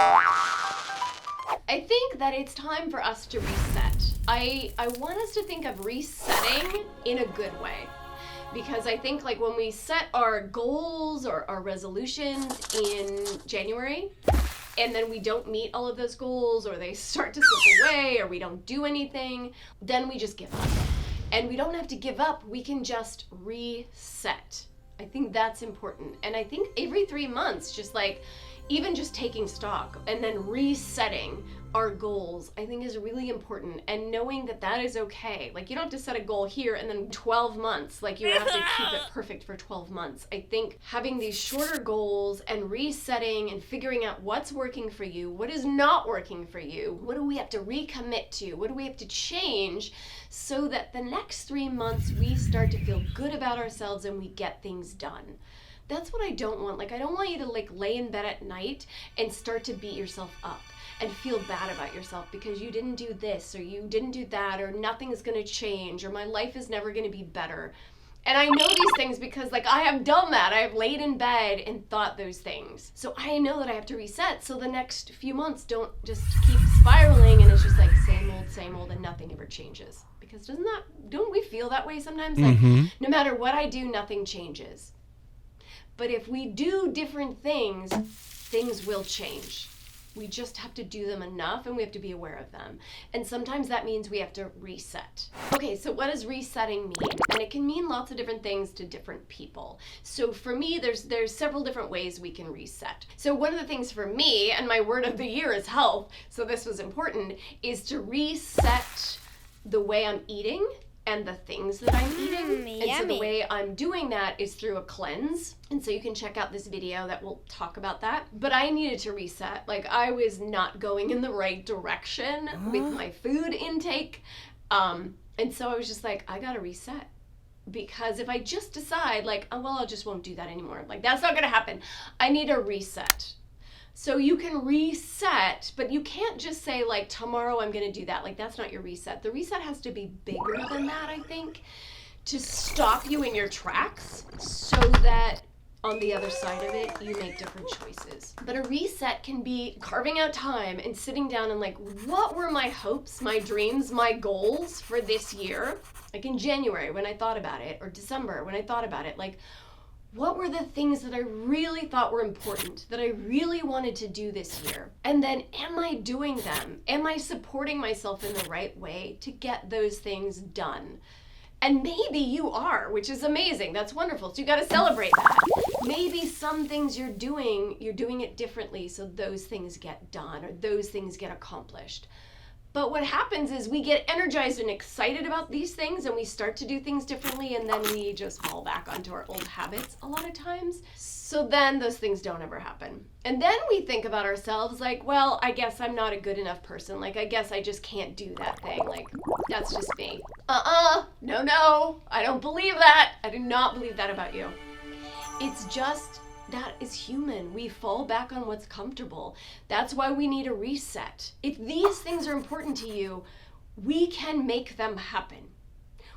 I think that it's time for us to reset. I want us to think of resetting in a good way. Because I think like when we set our goals or our resolutions in January, and then we don't meet all of those goals, or they start to slip away, or we don't do anything, then we just give up. And we don't have to give up, we can just reset. I think that's important. And I think every 3 months, just like even just taking stock and then resetting our goals, I think is really important. And knowing that that is okay. Like you don't have to set a goal here and then 12 months, like you have to keep it perfect for 12 months. I think having these shorter goals and resetting and figuring out what's working for you, what is not working for you, what do we have to recommit to, what do we have to change, so that the next 3 months we start to feel good about ourselves and we get things done. That's what I don't want. Like I don't want you to like lay in bed at night and start to beat yourself up and feel bad about yourself because you didn't do this or you didn't do that, or nothing is going to change, or my life is never going to be better. And I know these things because like I have done that. I have laid in bed and thought those things. So I know that I have to reset so the next few months don't just keep spiraling and it's just like same old and nothing ever changes. Because don't we feel that way sometimes? Like no matter what I do, nothing changes. But if we do different things, things will change. We just have to do them enough and we have to be aware of them. And sometimes that means we have to reset. Okay, so what does resetting mean? And it can mean lots of different things to different people. So for me, there's several different ways we can reset. So one of the things for me, and my word of the year is health, so this was important, is to reset the way I'm eating and the things that I'm eating. And so the way I'm doing that is through a cleanse. And so you can check out this video that will talk about that. But I needed to reset. Like I was not going in the right direction with my food intake. And so I was just like, I gotta reset. Because if I just decide like, oh, well, I just won't do that anymore. Like that's not gonna happen. I need a reset. So you can reset, but you can't just say like, tomorrow I'm going to do that. Like that's not your reset. The reset has to be bigger than that, I think, to stop you in your tracks so that on the other side of it, you make different choices. But a reset can be carving out time and sitting down and like, what were my hopes, my dreams, my goals for this year? Like in January when I thought about it, or December when I thought about it, like, what were the things that I really thought were important, that I really wanted to do this year? And then am I doing them? Am I supporting myself in the right way to get those things done? And maybe you are, which is amazing. That's wonderful. So you got to celebrate that. Maybe some things you're doing it differently so those things get done or those things get accomplished. But what happens is we get energized and excited about these things and we start to do things differently, and then we just fall back onto our old habits a lot of times. So then those things don't ever happen. And then we think about ourselves like, well, I guess I'm not a good enough person. Like, I guess I just can't do that thing. Like, that's just me. No, I don't believe that. I do not believe that about you. It's just, that is human. We fall back on what's comfortable. That's why we need a reset. If these things are important to you, we can make them happen.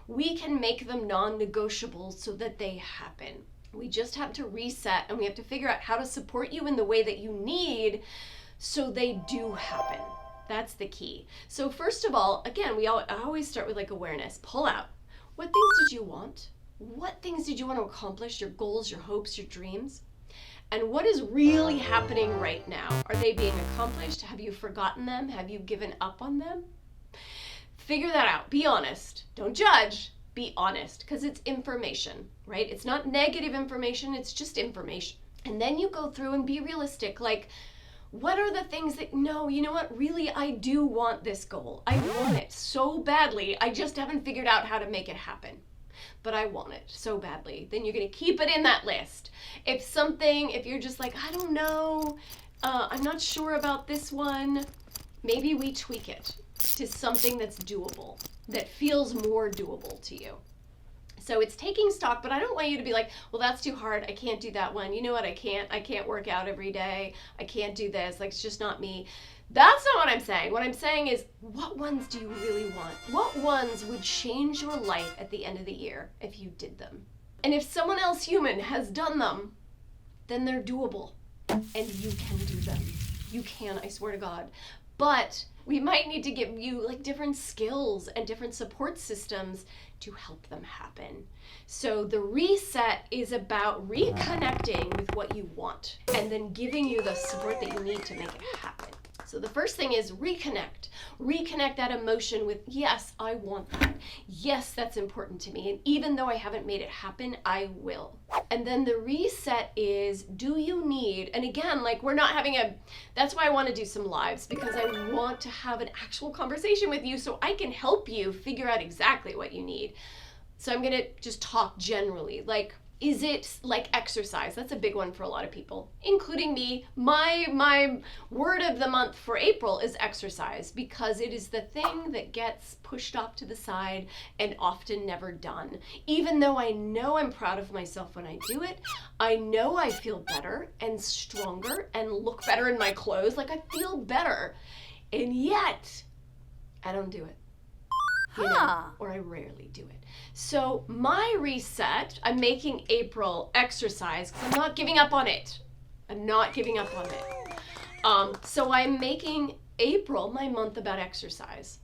We can make them non-negotiable so that they happen. We just have to reset, and we have to figure out how to support you in the way that you need so they do happen. That's the key. So first of all, again, I always start with like awareness. Pull out. What things did you want? What things did you want to accomplish? Your goals, your hopes, your dreams? And what is really happening right now? Are they being accomplished? Have you forgotten them? Have you given up on them? Figure that out. Be honest. Don't judge. Be honest, because it's information, right? It's not negative information. It's just information. And then you go through and be realistic. Like, what are the things that, no, you know what? Really, I do want this goal. I want it so badly. I just haven't figured out how to make it happen. But I want it so badly. Then you're going to keep it in that list. If you're just like, I don't know, I'm not sure about this one, maybe we tweak it to something that's doable, that feels more doable to you. So it's taking stock, but I don't want you to be like, well, that's too hard. I can't do that one. You know what? I can't work out every day. I can't do this. Like, it's just not me. That's not what I'm saying. What I'm saying is, what ones do you really want? What ones would change your life at the end of the year if you did them? And if someone else human has done them, then they're doable and you can do them. You can, I swear to God. But we might need to give you like different skills and different support systems to help them happen. So the reset is about reconnecting with what you want and then giving you the support that you need to make it happen. So the first thing is reconnect. Reconnect that emotion with, yes, I want that. Yes, that's important to me. And even though I haven't made it happen, I will. And then the reset is, do you need, and again, like we're not having that's why I want to do some lives, because I want to have an actual conversation with you so I can help you figure out exactly what you need. So I'm going to just talk generally, like, is it like exercise? That's a big one for a lot of people, including me. My word of the month for April is exercise, because it is the thing that gets pushed off to the side and often never done. Even though I know I'm proud of myself when I do it, I know I feel better and stronger and look better in my clothes, like I feel better. And yet, I don't do it. You know, or I rarely do it. So my reset, I'm making April exercise because I'm not giving up on it. I'm not giving up on it. So I'm making April my month about exercise.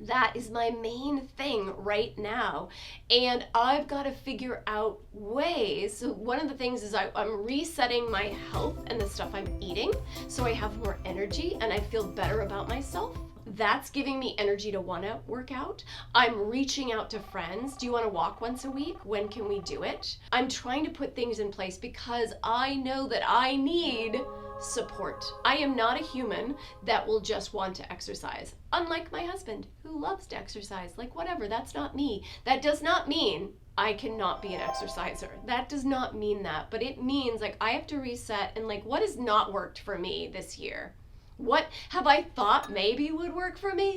That is my main thing right now. And I've got to figure out ways. So one of the things is I'm resetting my health and the stuff I'm eating so I have more energy and I feel better about myself. That's giving me energy to want to work out. I'm reaching out to friends. Do you want to walk once a week? When can we do it? I'm trying to put things in place because I know that I need support. I am not a human that will just want to exercise. Unlike my husband, who loves to exercise. Like, whatever, that's not me. That does not mean I cannot be an exerciser. That does not mean that. But it means like I have to reset and like what has not worked for me this year? What have I thought maybe would work for me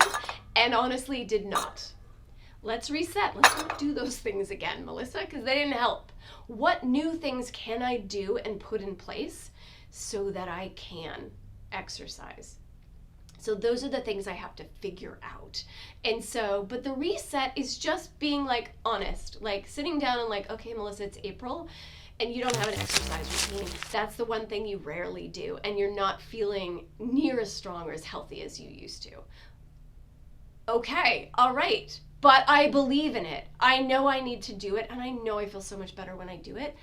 and honestly did not? Let's reset. Let's not do those things again, Melissa, because they didn't help. What new things can I do and put in place so that I can exercise? So those are the things I have to figure out. And so, but the reset is just being like honest, like sitting down and like, okay, Melissa, it's April. And you don't have an exercise routine. That's the one thing you rarely do. And you're not feeling near as strong or as healthy as you used to. Okay, all right. But I believe in it. I know I need to do it. And I know I feel so much better when I do it.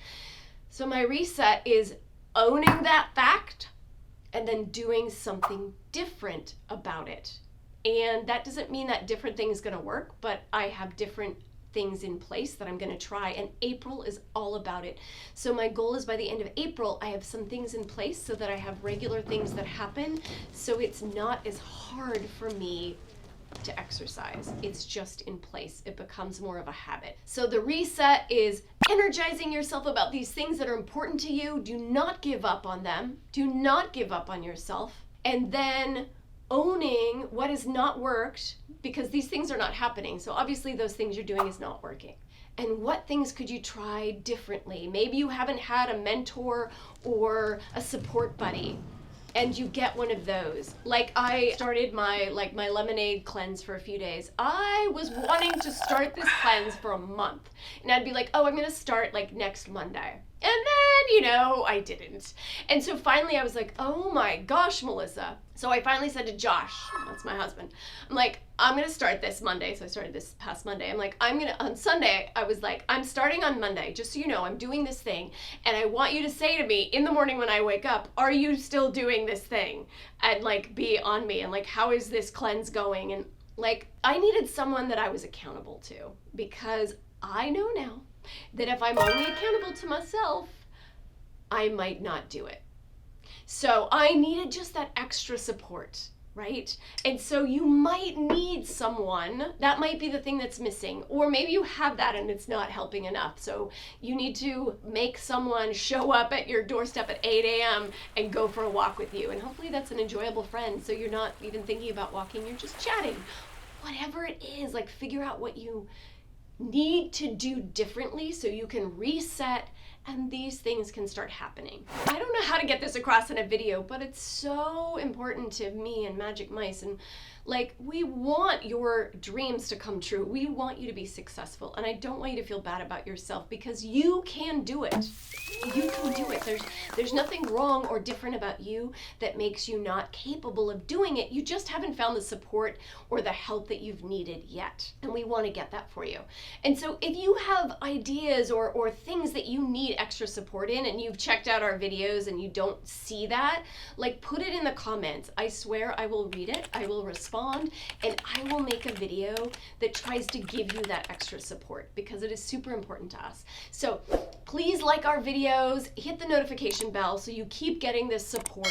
So my reset is owning that fact and then doing something different about it. And that doesn't mean that different thing is going to work, but I have different things in place that I'm going to try, and April is all about it. So my goal is by the end of April I have some things in place so that I have regular things that happen, so it's not as hard for me to exercise. It's just in place. It becomes more of a habit. So the reset is energizing yourself about these things that are important to you. Do not give up on them. Do not give up on yourself. And then owning what has not worked, because these things are not happening. So obviously those things you're doing is not working. And what things could you try differently? Maybe you haven't had a mentor or a support buddy and you get one of those. Like I started my lemonade cleanse for a few days. I was wanting to start this cleanse for a month. And I'd be like, oh, I'm gonna start like next Monday. And then, I didn't. And so finally I was like, oh my gosh, Melissa. So I finally said to Josh, that's my husband, I'm like, I'm going to start this Monday. So I started this past Monday. I'm like, on Sunday, I was like, I'm starting on Monday. Just so you know, I'm doing this thing. And I want you to say to me in the morning when I wake up, are you still doing this thing? And like, be on me. And like, how is this cleanse going? And like, I needed someone that I was accountable to, because I know now that if I'm only accountable to myself, I might not do it. So I needed just that extra support, right? And so you might need someone, that might be the thing that's missing, or maybe you have that and it's not helping enough. So you need to make someone show up at your doorstep at 8 a.m. and go for a walk with you. And hopefully that's an enjoyable friend. So you're not even thinking about walking, you're just chatting. Whatever it is, like figure out what you need to do differently so you can reset and these things can start happening. I don't know how to get this across in a video, but it's so important to me and Magic Mice, and like, we want your dreams to come true. We want you to be successful, and I don't want you to feel bad about yourself, because you can do it. You can do it. There's nothing wrong or different about you that makes you not capable of doing it. You just haven't found the support or the help that you've needed yet, and we want to get that for you. And so if you have ideas or things that you need extra support in, and you've checked out our videos and you don't see that, like, put it in the comments. I swear I will read it, I will respond, and I will make a video that tries to give you that extra support, because it is super important to us. So please like our videos, hit the notification bell so you keep getting this support.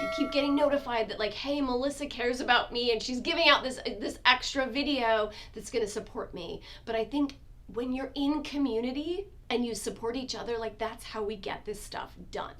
You keep getting notified that, like, hey, Melissa cares about me and she's giving out this extra video that's gonna support me. But I think when you're in community and you support each other, like, that's how we get this stuff done.